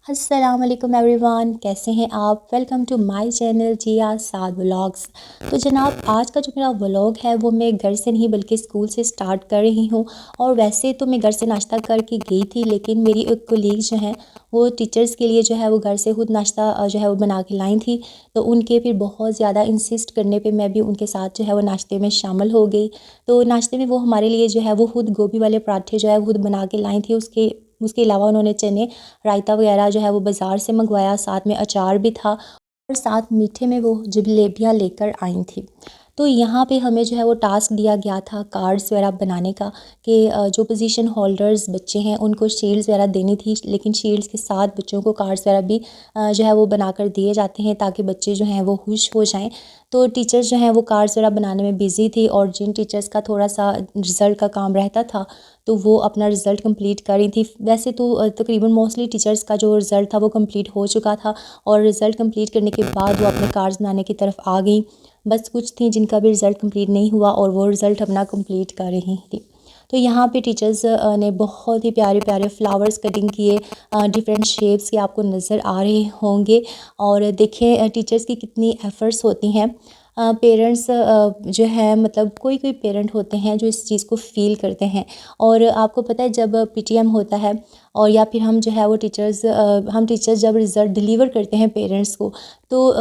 अस्सलाम वालेकुम एवरीवन, कैसे हैं आप। Welcome to my channel Ziya Saad vlogs. तो जनाब, आज का जो मेरा व्लॉग है वो मैं घर से नहीं बल्कि स्कूल से स्टार्ट कर रही हूँ। और वैसे तो मैं घर से नाश्ता करके गई थी, लेकिन मेरी एक कोलीग जो हैं वो टीचर्स के लिए जो है वो घर से खुद नाश्ता जो है वो बना के लाई थी। तो उनके फिर बहुत ज़्यादा इंसिस्ट करने पे मैं भी उनके साथ जो है वो नाश्ते में शामिल हो गई। तो नाश्ते में वो हमारे लिए जो है वो खुद गोभी वाले पराठे जो है खुद बना के लाई थी। उसके उसके अलावा उन्होंने चने, रायता वगैरह जो है वो बाज़ार से मंगवाया, साथ में अचार भी था और साथ मीठे में वो जलेबियाँ लेकर आई थी। तो यहाँ पे हमें जो है वो टास्क दिया गया था कार्ड्स वगैरह बनाने का कि जो पोजीशन होल्डर्स बच्चे हैं उनको शील्ड्स वगैरह देनी थी, लेकिन शील्ड्स के साथ बच्चों को कार्ड्स वगैरह भी जो है वो बनाकर दिए जाते हैं ताकि बच्चे जो हैं वो खुश हो जाएं। तो टीचर्स जो हैं वो कार्ड्स वगैरह बनाने में बिज़ी थी, और जिन टीचर्स का थोड़ा सा रिज़ल्ट का काम रहता था तो वो अपना रिज़ल्ट कंप्लीट कर रही थी। वैसे तो तकरीबन मोस्टली टीचर्स का जो रिज़ल्ट था वो कंप्लीट हो चुका था, और रिज़ल्ट कंप्लीट करने के बाद वो अपने कार्ड्स बनाने की तरफ आ गई। बस कुछ थी जिनका भी रिज़ल्ट कंप्लीट नहीं हुआ और वो रिज़ल्ट अपना कंप्लीट कर रही थी। तो यहाँ पे टीचर्स ने बहुत ही प्यारे प्यारे फ्लावर्स कटिंग किए, डिफरेंट शेप्स के आपको नज़र आ रहे होंगे। और देखें टीचर्स की कितनी एफ़र्ट्स होती हैं। पेरेंट्स जो है मतलब कोई कोई पेरेंट होते हैं जो इस चीज़ को फ़ील करते हैं। और आपको पता है जब पीटीएम होता है और या फिर हम जो है वो हम टीचर्स जब रिज़ल्ट डिलीवर करते हैं पेरेंट्स को, तो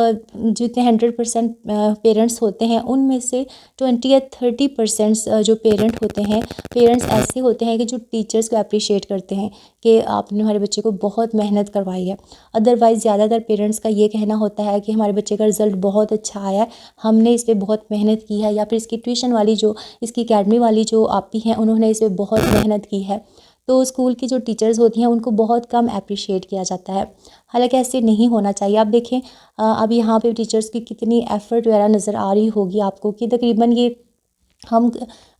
जितने 100% पेरेंट्स होते हैं उनमें से 20 या 30% जो पेरेंट्स ऐसे होते हैं कि जो टीचर्स को अप्रिशिएट करते हैं कि आपने हमारे बच्चे को बहुत मेहनत करवाई है। अदरवाइज़ ज़्यादातर पेरेंट्स का ये कहना होता है कि हमारे बच्चे का रिज़ल्ट बहुत अच्छा आया है, हमने इस पे बहुत मेहनत की है, या फिर इसकी ट्यूशन वाली जो इसकी एकेडमी वाली जो आपी हैं उन्होंने इस पे बहुत मेहनत की है। तो स्कूल की जो टीचर्स होती हैं उनको बहुत कम अप्रिशिएट किया जाता है, हालांकि ऐसे नहीं होना चाहिए। आप देखें अब यहाँ पे टीचर्स की कितनी एफ़र्ट वगैरह नज़र आ रही होगी आपको कि तकरीबन ये हम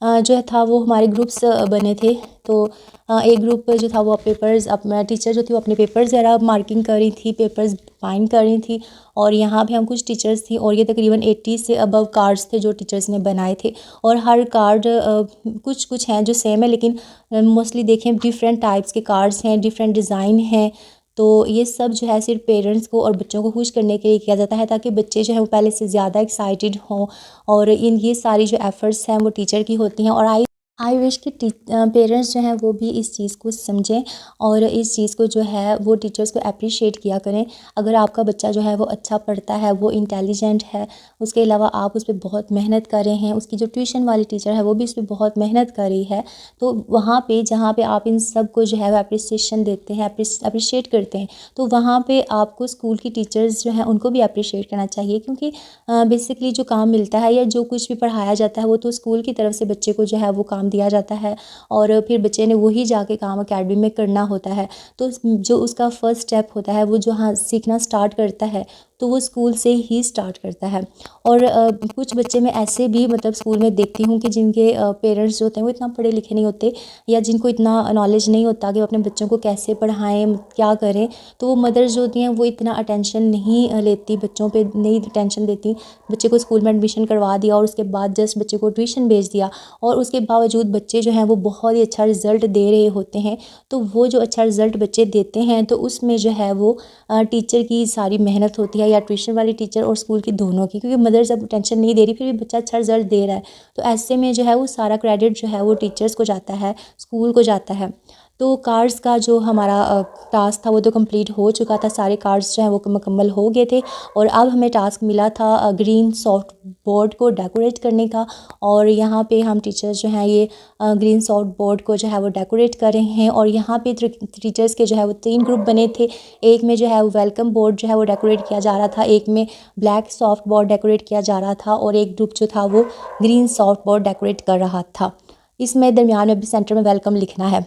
जो था वो हमारे ग्रुप्स बने थे। तो एक ग्रुप जो था वो पेपर्स अपना टीचर जो थी वो अपने पेपर्स वगैरह मार्किंग कर रही थी, पेपर्स फाइन कर रही थी। और यहाँ पे हम कुछ टीचर्स थी और ये तकरीबन 80 से अबव कार्ड्स थे जो टीचर्स ने बनाए थे। और हर कार्ड कुछ कुछ हैं जो सेम है, लेकिन मोस्टली देखें डिफरेंट टाइप्स के कार्ड्स हैं, डिफरेंट डिज़ाइन हैं। तो ये सब जो है सिर्फ पेरेंट्स को और बच्चों को खुश करने के लिए किया जाता है, ताकि बच्चे जो हैं वो पहले से ज़्यादा एक्साइटेड हों। और इन ये सारी जो एफ़र्ट्स हैं वो टीचर की होती हैं। और आई विश कि पेरेंट्स जो हैं वो भी इस चीज़ को समझें और इस चीज़ को जो है वो टीचर्स को अप्रिशिएट किया करें। अगर आपका बच्चा जो है वो अच्छा पढ़ता है, वो इंटेलिजेंट है, उसके अलावा आप उस पे बहुत मेहनत कर रहे हैं, उसकी जो ट्यूशन वाली टीचर है वो भी उस पे बहुत मेहनत कर रही है, तो वहाँ पे जहाँ पे आप इन सब को जो है वो अप्रिसिएशन देते हैं, अप्रिशिएट करते हैं, तो वहाँ पे आपको स्कूल की टीचर्स जो हैं उनको भी अप्रिशिएट करना चाहिए। क्योंकि बेसिकली जो काम मिलता है या जो कुछ भी पढ़ाया जाता है वो तो स्कूल की तरफ से बच्चे को जो है वो काम दिया जाता है, और फिर बच्चे ने वही जाके काम अकेडमी में करना होता है। तो जो उसका फर्स्ट स्टेप होता है वो जो हाँ सीखना स्टार्ट करता है तो वो स्कूल से ही स्टार्ट करता है। और कुछ बच्चे मैं ऐसे भी मतलब स्कूल में देखती हूँ कि जिनके पेरेंट्स जो होते हैं वो इतना पढ़े लिखे नहीं होते, या जिनको इतना नॉलेज नहीं होता कि वो अपने बच्चों को कैसे पढ़ाएं, क्या करें। तो वो मदर्स जो होती हैं वो इतना अटेंशन नहीं लेती, बच्चों पे नहीं अटेंशन देती। बच्चे को स्कूल में एडमिशन करवा दिया और उसके बाद जस्ट बच्चे को ट्यूशन भेज दिया, और उसके बावजूद बच्चे जो हैं वो बहुत ही अच्छा रिज़ल्ट दे रहे होते हैं। तो वो जो अच्छा रिज़ल्ट बच्चे देते हैं तो उसमें जो है वो टीचर की सारी मेहनत होती है, या ट्यूशन वाली टीचर और स्कूल की दोनों की, क्योंकि मदर जब टेंशन नहीं दे रही फिर भी बच्चा अच्छा रिज़ल्ट दे रहा है, तो ऐसे में जो है वो सारा क्रेडिट जो है वो टीचर्स को जाता है, स्कूल को जाता है। तो कार्ड्स का जो हमारा टास्क था वो तो कंप्लीट हो चुका था, सारे कार्ड्स जो हैं वो मुकम्मल हो गए थे। और अब हमें टास्क मिला था ग्रीन सॉफ्ट बोर्ड को डेकोरेट करने का। और यहाँ पे हम टीचर्स जो हैं ये ग्रीन सॉफ्ट बोर्ड को जो है वो डेकोरेट कर रहे हैं। और यहाँ पे टीचर्स के जो है वो 3 ग्रुप बने थे। एक में जो है वो वेलकम बोर्ड जो है वो डेकोरेट किया जा रहा था, एक में ब्लैक सॉफ्ट बोर्ड डेकोरेट किया जा रहा था, और एक ग्रुप जो था वो ग्रीन सॉफ्ट बोर्ड डेकोरेट कर रहा था। इसमें दरमियान में भी सेंटर में वेलकम लिखना है।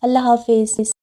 अल्लाह हाफिज़।